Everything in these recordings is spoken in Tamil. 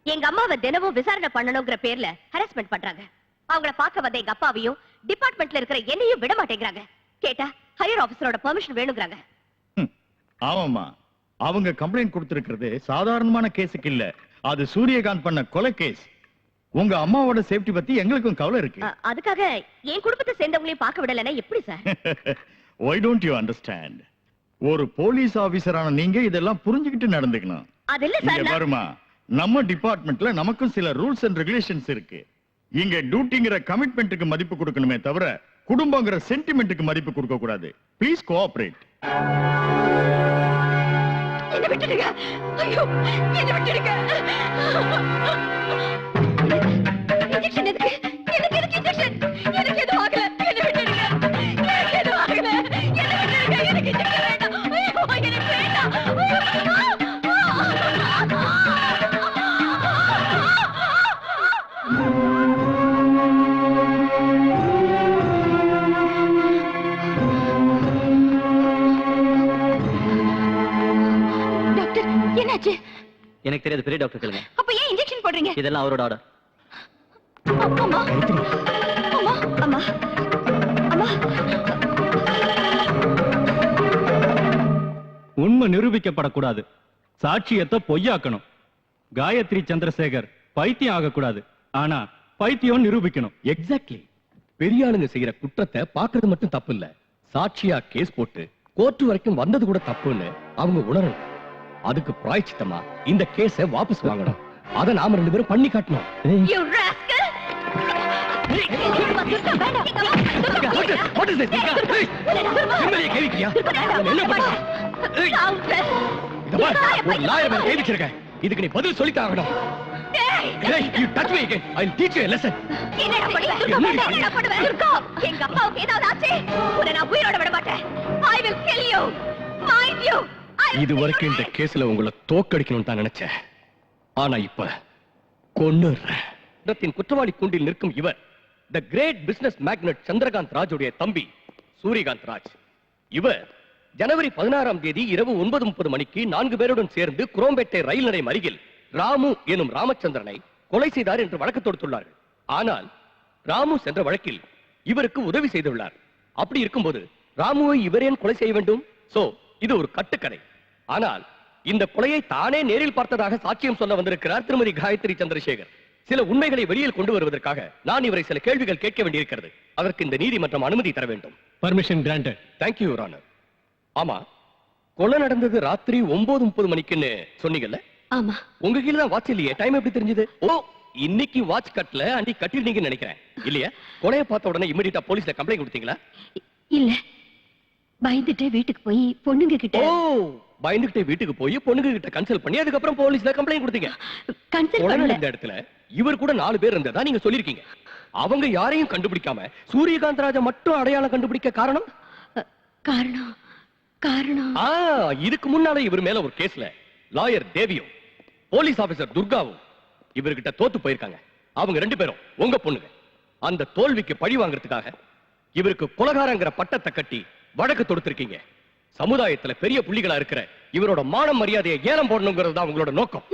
எங்க அம்மாவை தினமும் விசாரணை பண்ணணுங்கிற பேர்ல ஹராஸ்மெண்ட் பண்றாங்க. அவங்கள பார்க்க வந்த எங்க அப்பாவையும் டிபார்ட்மெண்ட்ல இருக்கிற என்னையும் விட மாட்டேங்கிறாங்க. கேட்டா ஹையர் ஆபீசரோட பெர்மிஷன் வேணுங்கிறாங்க. ஆமாமா, அவங்க கம்ப்ளைண்ட் கொடுத்திருக்கிறது சாதாரணமான கேஸுக்கு இல்ல, அது சூரியகாந்த் பண்ண கொலை கேஸ். உங்க அம்மாவோட சேஃப்டி பத்தி எங்களுக்கும் கவலை இருக்கு. அதுக்காக என் குடும்பத்தை சேர்ந்தவங்களையும் பார்க்க விடலன்னா எப்படி sir? Why don't you understand? ஒரு போலீஸ் ஆபீசரான நீங்க இதெல்லாம் புரிஞ்சுக்கிட்டு நடந்துக்கணும். அது இல்ல சார். வருமா, நம்ம டிபார்ட்மெண்ட்ல நமக்கும் சில ரூல்ஸ் அண்ட் ரெகுலேஷன்ஸ் இருக்கு. இங்க டியூட்டிங்கிற கமிட்மெண்ட்டுக்கு மதிப்பு கொடுக்கணுமே தவிர குடும்பங்கிற சென்டிமெண்ட்டுக்கு மதிப்பு கொடுக்க கூடாது. Please cooperate. என்ன விட்டுடுங்க. ஐயோ, என்ன விட்டுடுங்க. இன்ஜெக்ஷன் எதுக்கு? எனக்கு இன்ஜெக்ஷன். எனக்கு எதுவும் ஆகல. என்ன விட்டுடுங்க. எனக்கு எதுவும் ஆகல. என்ன விட்டுடுங்க. எனக்கு இன்ஜெக்ஷன் வேண்டாம். ஐயோ, எனக்கு வேண்டாம். டாக்டர், என்னாச்சு? எனக்கு தெரியாது, பெரிய டாக்டர் கேளுங்க. அப்ப ஏன் இன்ஜெக்ஷன் போடுறீங்க? இதெல்லாம் அவரோட ஆர்டர். அம்மா அம்மா அம்மா அம்மா. உண்மை நிரூபிக்கப்படக்கூடாது, சாட்சியத்தை பொய்யாக்கணும். காயத்ரி சந்திரசேகர் பைத்தியம் ஆகக்கூடாது, ஆனா பைத்தியம் நிரூபிக்கணும். எக்ஸாக்ட்லி. பெரிய ஆளுங்க செய்யற குற்றத்தை பாக்குறது மட்டும் தப்பு இல்ல, சாட்சியா கேஸ் போட்டு கோர்ட் வரைக்கும் வந்தது கூட தப்புன்னு அவங்க உணரணும். அதுக்கு பிராயச்சித்தமா இந்த கேஸை வாபஸ் வாங்கணும். அத நாம 2 பேரும் பண்ணி காட்டணும். You rascal! What is this? என்னைய கேவிக்கியா? என்ன பண்ற? இந்த பார், ஒரு லாயர் மேல கேவிச்சிருக்க. இதுக்கு நீ பதில் சொல்லி தாங்கணும். Hey, you touch me again. I'll teach you a lesson. என்னடா பண்ணுவ? எங்க அப்பாவுக்கு ஏதாவது ஆச்சு, உன்னை நான் உயிரோட விட மாட்டேன். I will kill you. Mind you. இது வரைக்கும் இந்த கேஸ்ல உங்களை தோக்கடிக்கணும்னு தான் நினைச்சேன். ஆனா இப்ப கொன்னுறேன். குற்றவாளி கூண்டில் நிற்கும் இவர் தி கிரேட் பிசினஸ் மேக்னட் சந்திரகாந்த் ராஜுடைய தம்பி சூரியகாந்த் ராஜ். இவர் ஜனவரி 16ஆம் தேதி இரவு 9:30 மணிக்கு 4 பேருடன் சேர்ந்து குரோம்பேட்டை ரயில் நிலையம் அருகில் ராமு எனும் ராமச்சந்திரனை கொலை செய்தார் என்று வழக்கு தொடுத்துள்ளார்கள். ஆனால் ராமு சென்ற வழக்கில் இவருக்கு உதவி செய்துள்ளார். அப்படி இருக்கும்போது ராமுவை இவர் ஏன் கொலை செய்ய வேண்டும்? சோ இது ஒரு கட்டுக்கதை. ஆனால் இந்த கொலையை தானே நேரில் பார்த்ததாக சாட்சியம் சொல்ல வந்திருக்கிறார் திருமதி காயத்ரி சந்திரசேகர். சில உண்மைகளை வெளியில் கொண்டு வருவதற்காக நான் இவரை சில கேள்விகள் கேட்க வேண்டியிருக்கிறது. அதற்கு இந்த நீதிமன்றம் அனுமதி தர வேண்டும். Permission granted. Thank you, Your Honor. ஆமா, கொலை நடந்தது ராத்திரி 9:30 மணிக்குன்னு சொன்னீங்கல்ல? ஆமா. உங்க கீழ தான் வாட்ச் இல்லையே, டைம் எப்படி தெரிஞ்சது? ஓ, இன்னைக்கு வாட்ச் கட்டல, அன்னைக்கு கட்டிருந்தீங்கன்னு நினைக்கிறேன். இல்லையா? கொலையை பார்த்த உடனே இமிடியேட்டா போலீஸ்ல கம்ப்ளைண்ட் கொடுத்தீங்களா? இல்ல, பயந்துட்டே வீட்டுக்கு போய் பொண்ணுங்க கிட்ட. ஓ, பயந்துகிட்டே வீட்டுக்கு போய் பொண்ணுங்க கிட்ட கன்சல்ட் பண்ணி அதுக்கப்புறம் போலீஸ்ல கம்ப்ளைண்ட் கொடுத்தீங்க. கன்சல்ட் பண்ணல. இந்த இடத்துல இவர் கூட 4 பேர் இருந்ததா நீங்க சொல்லிருக்கீங்க. அவங்க யாரையும் கண்டுபிடிக்காம சூரியகாந்த் ராஜா மட்டும் அடையாளம் கண்டுபிடிக்க காரணம்? காரணம் இதுக்கு முன்னால இவர் மேல ஒரு கேஸ்ல லாயர் தேவியும் போலீஸ் ஆபீசர் துர்காவும் இவர்கிட்ட தோத்து போயிருக்காங்க. அவங்க 2 பேரும் உங்க பொண்ணுங்க. அந்த தோல்விக்கு பழி வாங்குறதுக்காக இவருக்கு கொலைகாரங்கிற பட்டத்தை கட்டி வழக்கு தொடுத்திருக்கீங்க. சமுதாயத்துல பெரிய புள்ளிகளா இருக்கிற இவரோட மான மரியாதையை ஏலம் போடணுங்கிறது தான் உங்களோட நோக்கம்.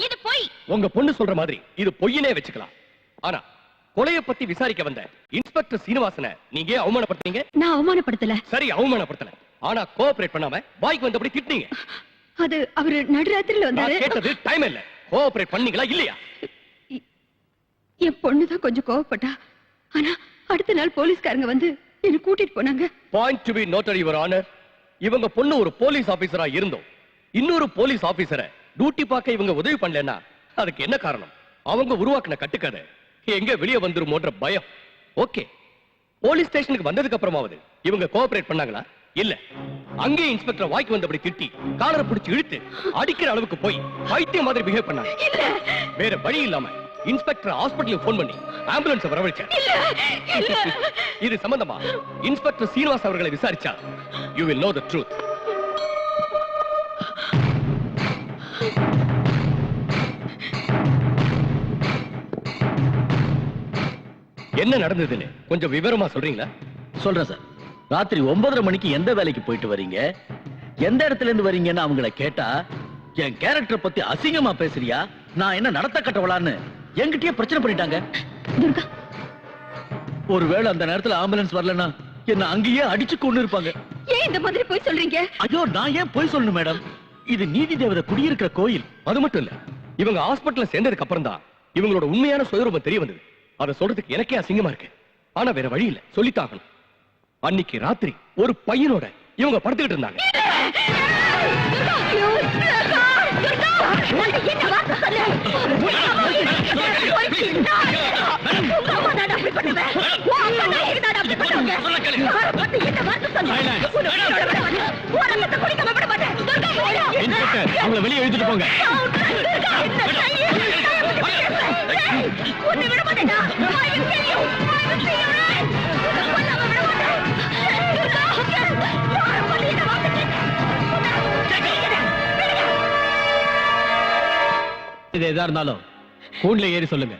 இது பொய். உங்க பொண்ணு சொல்ற மாதிரி இது பொய்யனே வச்சுக்கலாம். ஆனா கொலையை பத்தி விசாரிக்க வந்த இன்ஸ்பெக்டர் சீனிவாசனை நீங்க அவமானப்படுத்தீங்க. நான் அவமானப்படுத்தல. சரி, அவமானப்படுத்தல. ஆனா கோஆபரேட் பண்ணாம பாய்க்கு வந்தபடி திட்டினீங்க. அது அவரு நடுராத்திரில வந்தாரு. நான் கேட்டது டைம் இல்ல, கோஆபரேட் பண்ணீங்களா இல்லையா? என் பொண்ணு தான் கொஞ்சம் கோவப்பட்டா. ஆனா அடுத்த நாள் போலீஸ்காரங்க வந்து என்ன கூட்டிட்டு போனாங்க. Point to be noted, your honour. இவங்க பொண்ணு ஒரு போலீஸ் ஆபீசரா இருந்தோம் இன்னொரு போலீஸ் ஆபீசரை டியூட்டி பார்க்க இவங்க உதவி பண்ணலன்னா அதுக்கு என்ன காரணம்? அவங்க உருவாக்கின கட்டுக்கதை எங்க வெளியே வந்துருமோன்ற பயம். ஓகே, போலீஸ் ஸ்டேஷனுக்கு வந்ததுக்கு அப்புறமாவது இவங்க கோஆபரேட் பண்ணாங்களா? இல்ல, அங்கே இன்ஸ்பெக்டர் வாய்க்கு வந்தபடி திட்டி காலரை பிடிச்சு இழுத்து அடிக்கிற அளவுக்கு போய் பைத்தியம் மாதிரி பிஹேவ் பண்ணாங்க. வேற வழி இல்லாம இன்ஸ்பெக்டர் ஹாஸ்பிடலுக்கு போன் பண்ணி ஆம்புலன்ஸ் வரவழைச்சார். இது சம்பந்தமா இன்ஸ்பெக்டர் சீனிவாஸ் அவர்களை விசாரிச்சா you will know the truth. என்ன நடந்ததுன்னு கொஞ்சம் விவரமா சொல்றீங்களா? சொல்றேன் சார். ராத்திரி 9:30 மணிக்கு எந்த வேலைக்கு போயிட்டு வரீங்க, எந்த இடத்துல இருந்து வரீங்கன்னு அவங்கள கேட்டா என் கேரக்டர் பத்தி அசிங்கமா பேசுறியா, நான் என்ன நடத்த கட்டவளான்னு என்கிட்டயே பிரச்சனை பண்ணிட்டாங்க. துர்கா, ஒருவேளை அந்த நேரத்துல ஆம்புலன்ஸ் வரலன்னா என்ன அங்கேயே அடிச்சு கொண்டு இருப்பாங்க. ஏன் இந்த மாதிரி போய் சொல்றீங்க? ஐயோ, நான் ஏன் போய் சொல்லணும் மேடம்? இது நீதி தேவதை குடியிருக்கிற கோயில். அது மட்டும் இல்ல, இவங்க ஹாஸ்பிடல்ல சேர்ந்ததுக்கு அப்புறம் தான் இவங்களோட உண்மையான சுயரூபம் தெரிய வந்தது. அதை சொல்றதுக்கு எனக்கே அசிங்கமா இருக்கு. ஆனா வேற வழி இல்ல, சொல்லித்தாகணும். அன்னைக்கு ராத்திரி ஒரு பையனோட இவங்க படுத்துக்கிட்டு இருந்தாங்க. அவங்கள வெளியே எழுதிட்டு போங்க. இது எதா இருந்தாலும் கூண்டுல ஏறி சொல்லுங்க.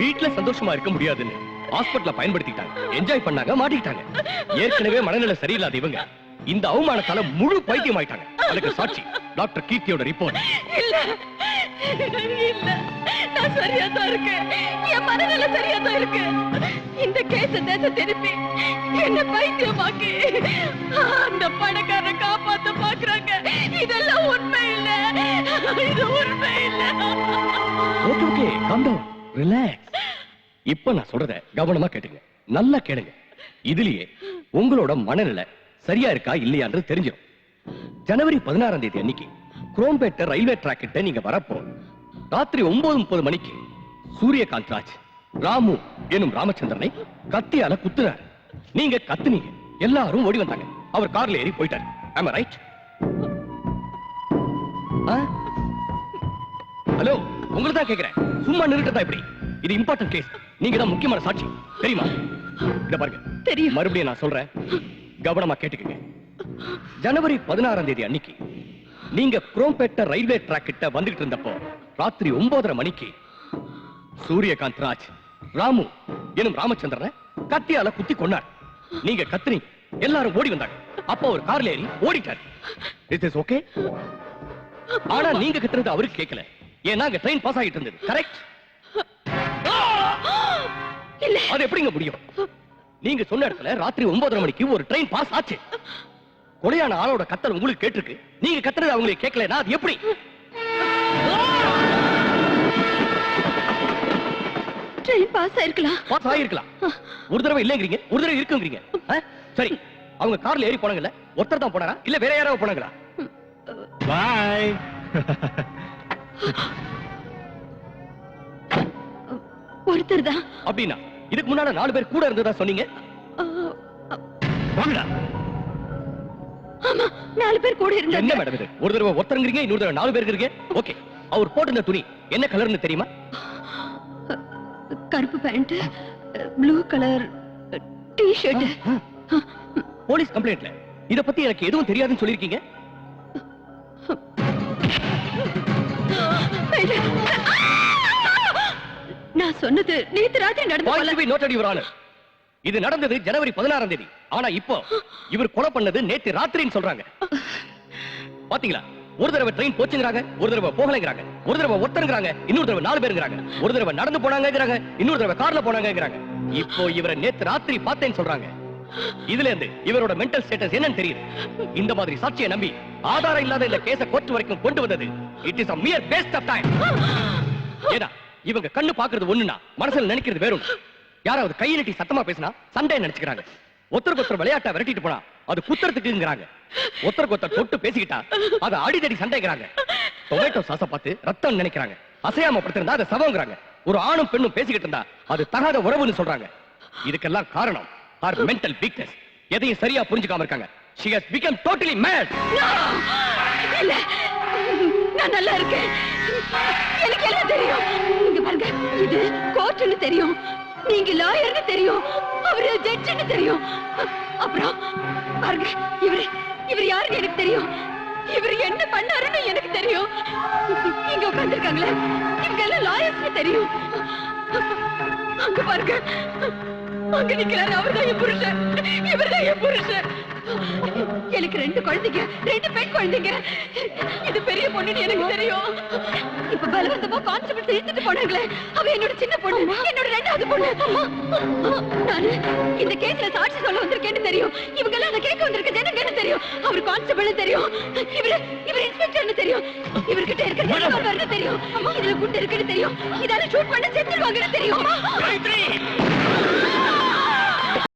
வீட்டுல சந்தோஷமா இருக்க முடியாதுன்னு ஹாஸ்பிடல்ல பயன்படுத்திட்டாங்க, என்ஜாய் பண்ணாங்க, மாட்டிக்கிட்டாங்க. ஏற்கனவே மனநிலை சரியில்லாத இவங்க இந்த அவமானத்தால முழு பைத்தியம் ஆயிட்டாங்க. அதுக்கு சாட்சி டாக்டர் கீர்த்தியோட ரிப்போர்ட். இல்ல இல்ல, நான் சரியா தான் இருக்கேன். என் மனநிலை சரியா தான் இருக்கு. இந்த கேஸ தேச திருப்பி என்ன பைத்தியமாக்கி அந்த பணக்காரரை காப்பாத்த பாக்குறாங்க. இதெல்லாம் உண்மை இல்ல, இது உண்மை இல்ல. Okay okay, calm down, relax. இப்ப நான் சொல்றத கவனமா கேட்டுங்க, நல்லா கேளுங்க. இதுலயே உங்களோட மனநிலை சரியா இருக்கா இல்லையான்றது தெரிஞ்சிடும். ஜனவரி 16ஆம் தேதி அன்னைக்கு குரோம்பேட்டை ரயில்வே ட்ராக் கிட்ட நீங்க வரப்போ ராத்திரி 9:30 மணிக்கு சூரியகாந்த் ராஜ் ராமு எனும் ராமச்சந்திரனை கத்தியால குத்துறாரு. நீங்க கத்துனீங்க, எல்லாரும் ஓடி வந்தாங்க. அவர் கார்ல ஏறி போயிட்டாரு. am I right? ஹலோ, உங்களை தான் கேக்குறேன், சும்மா நிறுத்ததா இப்படி? இது இம்பார்ட்டன்ட் கேஸ், நீங்க தான் முக்கியமான சாட்சி, தெரியுமா? இத பாருங்க, தெரியும். மறுபடியும் நான் சொல்றேன், கவனமா கேட்டுக்கங்க. ஜனவரி 16ஆம் தேதி அன்னைக்கு நீங்க குரோம்பேட்டை ரயில்வே ட்ராக் கிட்ட வந்துகிட்டு இருந்தப்போ ராத்திரி 9:30 மணிக்கு சூரியகாந்த் ராஜ் ராமு எனும் ராமச்சந்திரனை கத்தியால குத்தி கொண்டார். நீங்க கத்துனீங்க, எல்லாரும் ஓடி வந்தாங்க. அப்போ ஒரு கார்ல ஏறி ஓடிட்டார். Is is okay? ஆனா நீங்க கத்துறது அவருக்கு கேட்கல, ஏன்னா அங்க ட்ரெயின் பாஸ் ஆகிட்டு இருந்தது. கரெக்ட்? இல்ல, அது எப்படிங்க முடியும்? நீங்க சொன்ன இடத்துல ராத்திரி 9:30 மணிக்கு ஒரு ட்ரெயின் பாஸ் ஆச்சு. கொலையான ஆளோட கத்தல் உங்களுக்கு கேட்டிருக்கு, நீங்க கத்துறது அவங்களுக்கு கேட்கலனா அது எப்படி? ட்ரெயின் பாஸ் ஆயிருக்கலாம். பாஸ் ஆயிருக்கலாம். ஒரு தடவை இல்லங்கறீங்க, ஒரு தடவை இருக்குங்கறீங்க. சரி, அவங்க கார்ல ஏறி போனாங்கல்ல, ஒருத்தர் தான் போனாரா இல்ல வேற யாராவது போனாங்களா? பாய். ஒருத்தர் தான். அப்படின்னா இதுக்கு முன்னால 4 பேர் கூட இருந்ததா சொன்னீங்க. வாங்கடா. ஆமா, 4 பேர் கூட இருந்தாங்க. என்ன மேடம் இது? ஒரு தடவை ஒருத்தருங்கறீங்க, இன்னொரு தடவை 4 பேர் இருக்கீங்க. ஓகே, அவர் போட்டிருந்த துணி என்ன கலர்னு தெரியுமா? கருப்பு pant, blue colour t-shirt. Police கம்ப்ளைண்ட்ல இத பத்தி எனக்கு எதுவும் தெரியாதுன்னு சொல்லிருக்கீங்க. நான் சொன்னது நேத்து ராத்திரி நடந்த Point போல. to be noted, Your Honor. இது நடந்தது ஜனவரி 16ஆம் தேதி. ஆனா இப்போ இவர் கொலை பண்ணது நேத்து ராத்திரின்னு சொல்றாங்க. பாத்தீங்களா? ஒரு தடவை ட்ரெயின் போச்சுங்கறாங்க, ஒரு தடவை போகலங்கறாங்க, ஒரு தடவை ஒருத்தருங்கறாங்க, இன்னொரு தடவை 4 பேருங்கறாங்க, ஒரு தடவை நடந்து போனாங்கங்கறாங்க, இன்னொரு தடவை கார்ல போனாங்கங்கறாங்க. இப்போ இவரை நேத்து ராத்திரி பார்த்தேன்னு சொல்றாங்க. இதுல இருந்து இவரோட மென்டல் ஸ்டேட்டஸ் என்னன்னு தெரியுது. இந்த மாதிரி சாட்சியை நம்பி ஆதாரம் இல்லாத இந்த கேஸ கோர்ட் வரைக்கும் கொண்டு வந்தது it is a mere waste of time. ஏடா, இவங்க கண்ணு பாக்குறது ஒண்ணுனா மனசுல நினைக்கிறது வேற ஒண்ணு. யாராவது கை நீட்டி சத்தமா பேசினா சண்டை நினைச்சுக்கிறாங்க. ஒருத்தருக்கு ஒருத்தர் விளையாட்டா விரட்டிட்டு போனா அது குத்துறதுக்குங்கிறாங்க. ஒருத்தருக்கு ஒருத்தர் தொட்டு பேசிக்கிட்டா அது அடிதடி சண்டைங்கிறாங்க. டொமேட்டோ சாஸ பார்த்து ரத்தம் நினைக்கிறாங்க. அசையாம படுத்திருந்தா அதை சவங்கிறாங்க. ஒரு ஆணும் பெண்ணும் பேசிக்கிட்டு இருந்தா அது தகாத உறவுன்னு சொல்றாங்க. இதுக்கெல்லாம் காரணம் our mental weakness. எதையும் சரியா புரிஞ்சுக்காம இருக்காங்க. She has become totally mad. இல்ல, நான் நல்லா இருக்கேன். எனக்கு எல்லாம் தெரியும். இங்க பாருங்க, இது கோர்ட்னு தெரியும், நீங்க லாயர்னு தெரியும், அவரு ஜட்ஜ்னு தெரியும். அப்புறம் பாருங்க, இவர் யாருன்னு எனக்கு தெரியும், இவர் என்ன பண்ணாருன்னு எனக்கு தெரியும். இங்க உட்கார்ந்திருக்காங்களே, இவங்க எல்லாம் லாயர்ஸ்னு தெரியும். அங்க பாருங்க, அங்க நிக்கிறாரு, அவர்தான் என் புருஷன், இவர்தான் என் புருஷன். எனக்கு 2 குழந்தைங்க, 2 பெண் குழந்தைங்க. இது பெரிய பொண்ணுன்னு எனக்கு தெரியும். இப்ப பலவந்தமா கான்ஸ்டபிள் இழுத்துட்டு போனாங்களே, அவ என்னோட சின்ன பொண்ணு, என்னோட 2வது பொண்ணு. நானு இந்த கேஸ்ல சாட்சி சொல்ல வந்திருக்கேன்னு தெரியும். இவங்க எல்லாம் அதை கேட்க வந்திருக்க ஜனங்கன்னு தெரியும். அவர் கான்ஸ்டபிள்னு தெரியும். இவர் இன்ஸ்பெக்டர்னு தெரியும். இவர்கிட்ட இருக்கிற ரிவால்வர்னு தெரியும். இதுல குண்டு இருக்குன்னு தெரியும். இதால ஷூட் பண்ண செத்துடுவாங்கன்னு தெரியும்.